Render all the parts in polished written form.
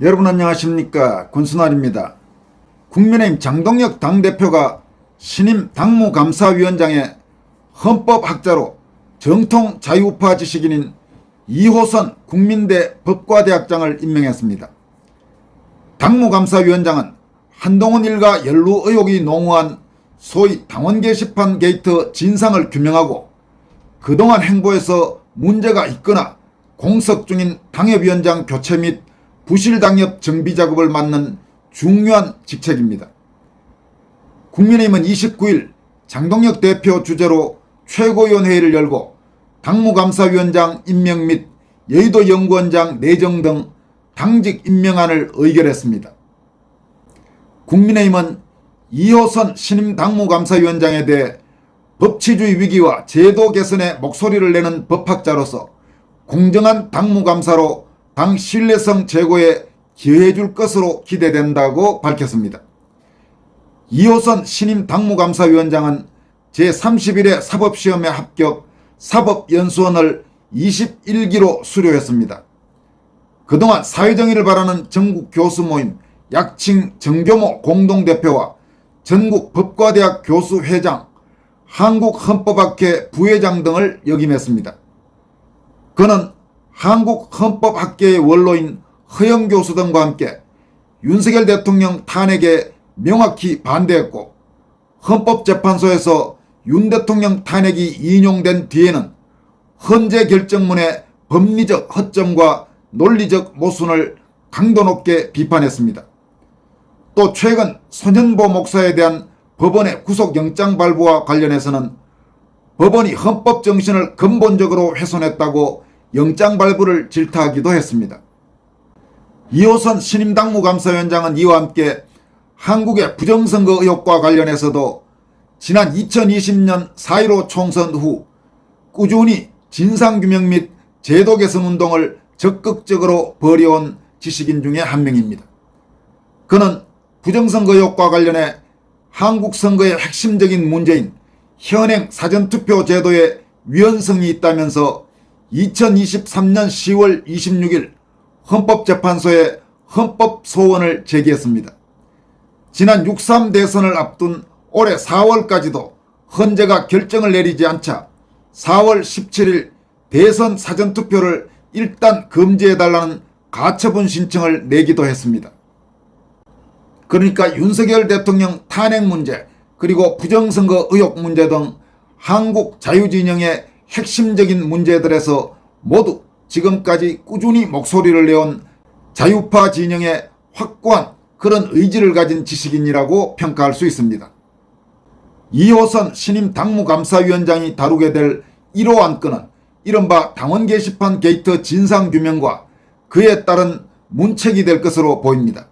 여러분 안녕하십니까, 권순환입니다. 국민의힘 장동혁 당대표가 신임 당무감사위원장에 헌법학자로 정통 자유우파 지식인인 이호선 국민대 법과대학장을 임명했습니다. 당무감사위원장은 한동훈 일가 연루 의혹이 농후한 소위 당원 게시판 게이트 진상을 규명하고 그동안 행보에서 문제가 있거나 공석 중인 당협위원장 교체 및 부실당협 정비 작업을 맡는 중요한 직책입니다. 국민의힘은 29일 장동혁 대표 주재로 최고위원회의를 열고 당무감사위원장 임명 및 여의도 연구원장 내정 등 당직 임명안을 의결했습니다. 국민의힘은 이호선 신임 당무감사위원장에 대해 법치주의 위기와 제도 개선에 목소리를 내는 법학자로서 공정한 당무감사로 당 신뢰성 제고에 기여해줄 것으로 기대된다고 밝혔습니다. 이호선 신임 당무감사위원장은 제31회 사법시험에 합격 사법연수원을 21기로 수료했습니다. 그동안 사회정의를 바라는 전국 교수 모임 약칭 정교모 공동대표와 전국 법과대학 교수회장, 한국헌법학회 부회장 등을 역임했습니다. 그는 한국헌법학계의 원로인 허영 교수 등과 함께 윤석열 대통령 탄핵에 명확히 반대했고, 헌법재판소에서 윤 대통령 탄핵이 인용된 뒤에는 헌재 결정문의 법리적 허점과 논리적 모순을 강도 높게 비판했습니다. 또 최근 손현보 목사에 대한 법원의 구속영장 발부와 관련해서는 법원이 헌법 정신을 근본적으로 훼손했다고 영장 발부를 질타하기도 했습니다. 이호선 신임 당무감사위원장은 이와 함께 한국의 부정선거 의혹과 관련해서도 지난 2020년 4.15 총선 후 꾸준히 진상규명 및 제도 개선 운동을 적극적으로 벌여온 지식인 중에 한 명입니다. 그는 부정선거 의혹과 관련해 한국 선거의 핵심적인 문제인 현행 사전투표 제도에 위헌성이 있다면서 2023년 10월 26일 헌법재판소에 헌법소원을 제기했습니다. 지난 6.3 대선을 앞둔 올해 4월까지도 헌재가 결정을 내리지 않자 4월 17일 대선 사전투표를 일단 금지해달라는 가처분 신청을 내기도 했습니다. 그러니까 윤석열 대통령 탄핵 문제, 그리고 부정선거 의혹 문제 등 한국 자유진영의 핵심적인 문제들에서 모두 지금까지 꾸준히 목소리를 내온 자유파 진영의 확고한 그런 의지를 가진 지식인이라고 평가할 수 있습니다. 이호선 신임 당무감사위원장이 다루게 될 1호 안건은 이른바 당원 게시판 게이트 진상규명과 그에 따른 문책이 될 것으로 보입니다.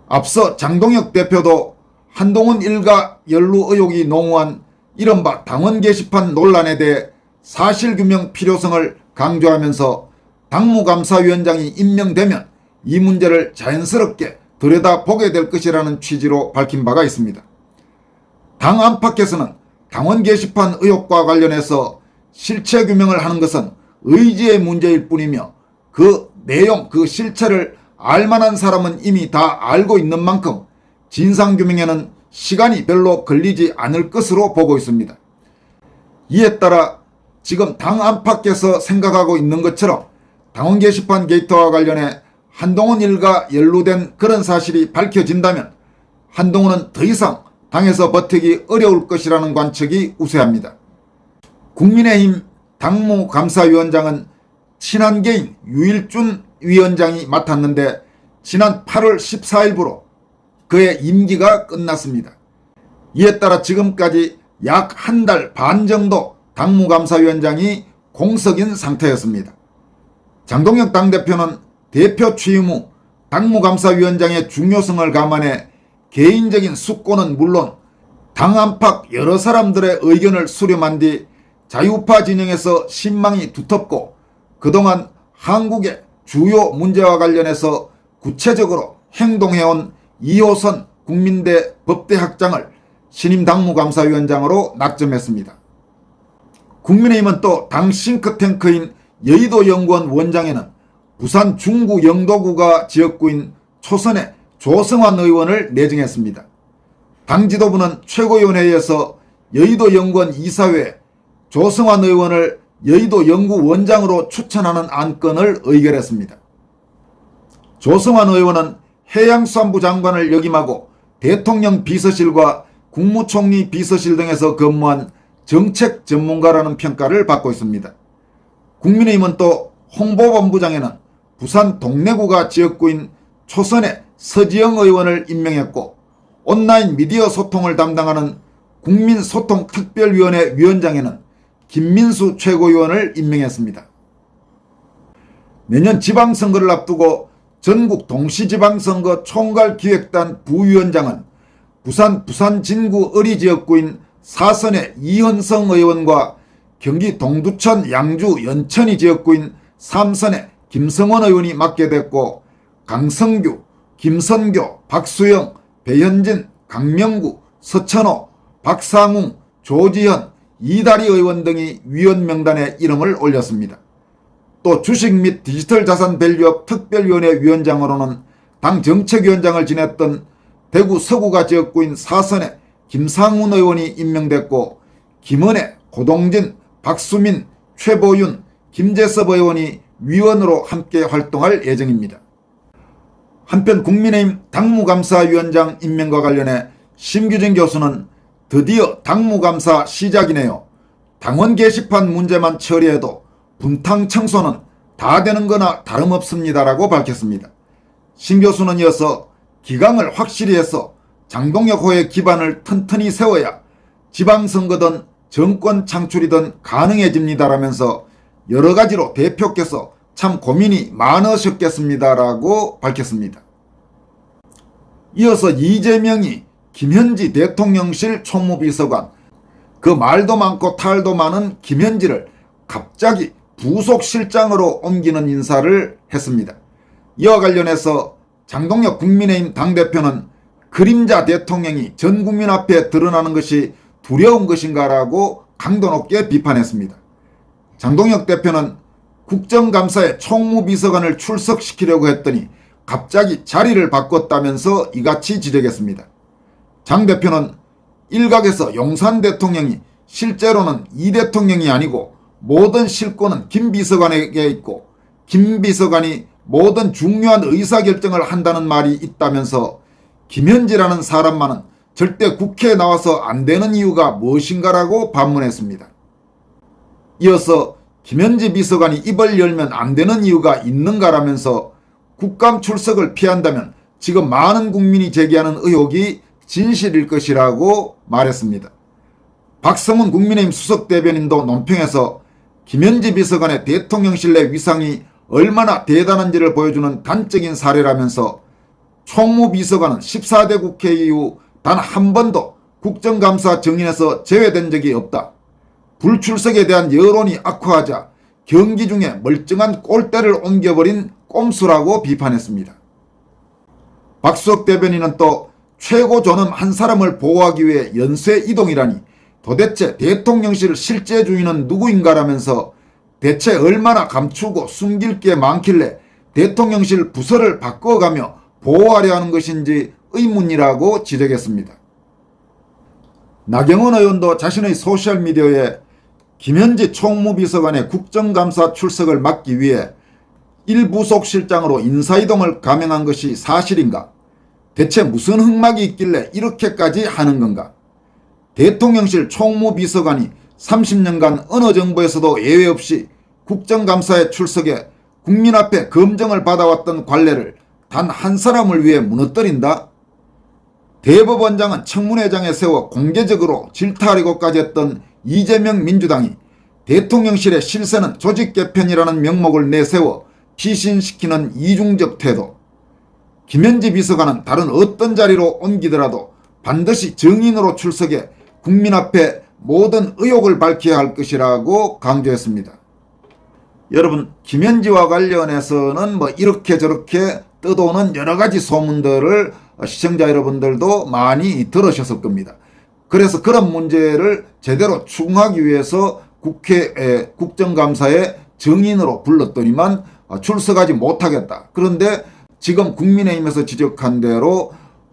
앞서 장동혁 대표도 한동훈 일가 연루 의혹이 농후한 이른바 당원 게시판 논란에 대해 사실규명 필요성을 강조하면서 당무감사위원장이 임명되면 이 문제를 자연스럽게 들여다보게 될 것이라는 취지로 밝힌 바가 있습니다. 당 안팎에서는 당원 게시판 의혹과 관련해서 실체 규명을 하는 것은 의지의 문제일 뿐이며 그 내용, 그 실체를 알만한 사람은 이미 다 알고 있는 만큼 진상규명에는 시간이 별로 걸리지 않을 것으로 보고 있습니다. 이에 따라 지금 당 안팎에서 생각하고 있는 것처럼 당원 게시판 게이트와 관련해 한동훈 일가 연루된 그런 사실이 밝혀진다면 한동훈은 더 이상 당에서 버티기 어려울 것이라는 관측이 우세합니다. 국민의힘 당무감사위원장은 친한계인 유일준 위원장이 맡았는데 지난 8월 14일부로 그의 임기가 끝났습니다. 이에 따라 지금까지 약 한 달 반 정도 당무감사위원장이 공석인 상태였습니다. 장동혁 당대표는 대표 취임 후 당무감사위원장의 중요성을 감안해 개인적인 숙고는 물론 당 안팎 여러 사람들의 의견을 수렴한 뒤 자유파 진영에서 신망이 두텁고 그동안 한국의 주요 문제와 관련해서 구체적으로 행동해온 이호선 국민대 법대학장을 신임 당무감사위원장으로 낙점했습니다. 국민의힘은 또 당 싱크탱크인 여의도 연구원 원장에는 부산 중구 영도구가 지역구인 초선의 조성환 의원을 내정했습니다. 당 지도부는 최고위원회에서 여의도 연구원 이사회에 조성환 의원을 여의도 연구원장으로 추천하는 안건을 의결했습니다. 조성환 의원은 해양수산부 장관을 역임하고 대통령 비서실과 국무총리 비서실 등에서 근무한 정책 전문가라는 평가를 받고 있습니다. 국민의힘은 또 홍보본부장에는 부산 동래구가 지역구인 초선의 서지영 의원을 임명했고 온라인 미디어 소통을 담당하는 국민소통특별위원회 위원장에는 김민수 최고위원을 임명했습니다. 내년 지방선거를 앞두고 전국 동시지방선거 총괄기획단 부위원장은 부산 진구 어리지역구인 사선의 이현성 의원과 경기 동두천 양주 연천이 지역구인 삼선의 김성원 의원이 맡게 됐고 강성규, 김선교, 박수영, 배현진, 강명구, 서천호, 박상웅, 조지현, 이다리 의원 등이 위원 명단에 이름을 올렸습니다. 또 주식 및 디지털 자산 밸류업 특별위원회 위원장으로는 당 정책위원장을 지냈던 대구 서구가 지역구인 사선의 김상훈 의원이 임명됐고 김은혜, 고동진, 박수민, 최보윤, 김재섭 의원이 위원으로 함께 활동할 예정입니다. 한편 국민의힘 당무감사위원장 임명과 관련해 심규진 교수는 드디어 당무감사 시작이네요. 당원 게시판 문제만 처리해도 분탕 청소는 다 되는 거나 다름없습니다라고 밝혔습니다. 심 교수는 이어서 기강을 확실히 해서 장동혁호의 기반을 튼튼히 세워야 지방선거든 정권 창출이든 가능해집니다라면서 여러 가지로 대표께서 참 고민이 많으셨겠습니다라고 밝혔습니다. 이어서 이재명이 김현지 대통령실 총무비서관, 그 말도 많고 탈도 많은 김현지를 갑자기 부속실장으로 옮기는 인사를 했습니다. 이와 관련해서 장동혁 국민의힘 당대표는 그림자 대통령이 전 국민 앞에 드러나는 것이 두려운 것인가라고 강도 높게 비판했습니다. 장동혁 대표는 국정감사에 총무비서관을 출석시키려고 했더니 갑자기 자리를 바꿨다면서 이같이 지적했습니다. 장 대표는 일각에서 용산 대통령이 실제로는 이 대통령이 아니고 모든 실권은 김 비서관에게 있고 김 비서관이 모든 중요한 의사결정을 한다는 말이 있다면서 김현지라는 사람만은 절대 국회에 나와서 안 되는 이유가 무엇인가라고 반문했습니다. 이어서 김현지 비서관이 입을 열면 안 되는 이유가 있는가라면서 국감 출석을 피한다면 지금 많은 국민이 제기하는 의혹이 진실일 것이라고 말했습니다. 박성훈 국민의힘 수석대변인도 논평에서 김현지 비서관의 대통령실 내 위상이 얼마나 대단한지를 보여주는 단적인 사례라면서 총무비서관은 14대 국회 이후 단 한 번도 국정감사 정인에서 제외된 적이 없다. 불출석에 대한 여론이 악화하자 경기 중에 멀쩡한 꼴대를 옮겨버린 꼼수라고 비판했습니다. 박수석 대변인은 또 최고 존엄 한 사람을 보호하기 위해 연쇄 이동이라니 도대체 대통령실 실제 주인은 누구인가라면서 대체 얼마나 감추고 숨길 게 많길래 대통령실 부서를 바꿔가며 보호하려 하는 것인지 의문이라고 지적했습니다. 나경원 의원도 자신의 소셜미디어에 김현지 총무비서관의 국정감사 출석을 막기 위해 1부속실장으로 인사이동을 감행한 것이 사실인가? 대체 무슨 흑막이 있길래 이렇게까지 하는 건가? 대통령실 총무비서관이 30년간 어느 정부에서도 예외 없이 국정감사에 출석해 국민 앞에 검증을 받아왔던 관례를 단 한 사람을 위해 무너뜨린다? 대법원장은 청문회장에 세워 공개적으로 질타하려고까지 했던 이재명 민주당이 대통령실의 실세는 조직 개편이라는 명목을 내세워 피신시키는 이중적 태도. 김현지 비서관은 다른 어떤 자리로 옮기더라도 반드시 정인으로 출석해 국민 앞에 모든 의혹을 밝혀야 할 것이라고 강조했습니다. 여러분, 김현지와 관련해서는 이렇게 저렇게 떠도는 여러 가지 소문들을 시청자 여러분들도 많이 들으셨을 겁니다. 그래서 그런 문제를 제대로 추궁하기 위해서 국정감사에 정인으로 불렀더니만 출석하지 못하겠다. 그런데 지금 국민의힘에서 지적한 대로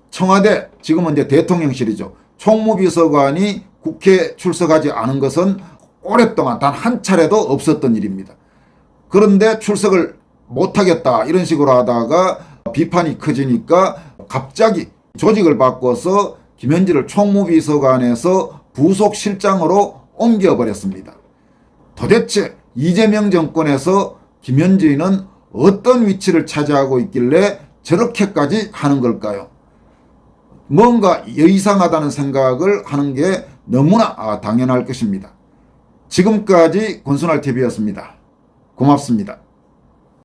청와대, 지금은 이제 대통령실이죠. 총무비서관이 국회에 출석하지 않은 것은 오랫동안 단 한 차례도 없었던 일입니다. 그런데 출석을 못하겠다 이런 식으로 하다가 비판이 커지니까 갑자기 조직을 바꿔서 김현지를 총무비서관에서 부속실장으로 옮겨버렸습니다. 도대체 이재명 정권에서 김현지는 어떤 위치를 차지하고 있길래 저렇게까지 하는 걸까요? 뭔가 여이상하다는 생각을 하는 게 너무나 당연할 것입니다. 지금까지 권순할TV였습니다. 고맙습니다.